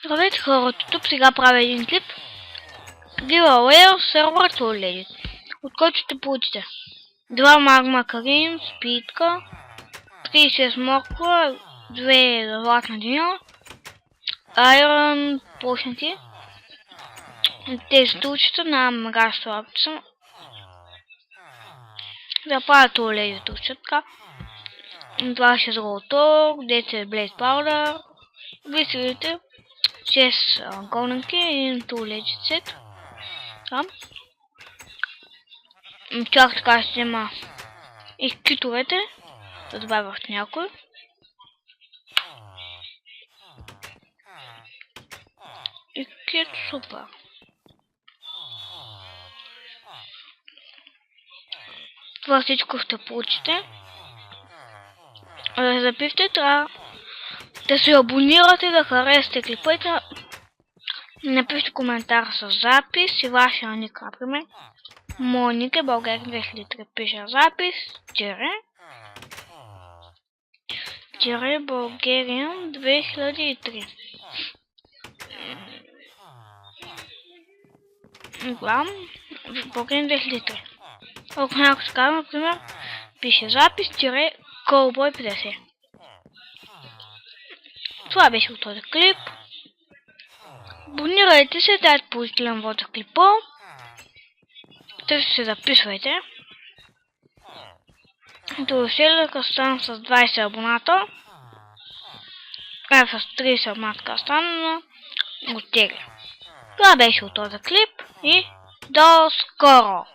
Здравейте хора, тук сега правя един клип Giveaway сервер Tooled, от който ще получите 2 магма карин, спитка, 36 морква, 2 златна динила, айрон пушнати, тези стулчета на мега слабица. Да правя Tooled стулчета така. Това ще злото, 10 Blaze Powder, висилите 6 голненки и Tooled set. Чак така ще има и китовете, да добавя още някой. И кит супер. Това всичко ще получите. Да запишете, трябва да се абонирате, да харесате клипите. Напишете коментар с запис и вашия ник, например. Моят ник е България 2003. Пиша запис, тире България 2003. България 2003. Ако някой се казва, например, пише запис, Cowboy 50. Това беше от този клип. Абонирайте се, дайте положителен вод за клипа. Също се записвайте. До следващия стана с 20 абоната. С 30 абоната стана от тегли. Това беше от този клип и до скоро!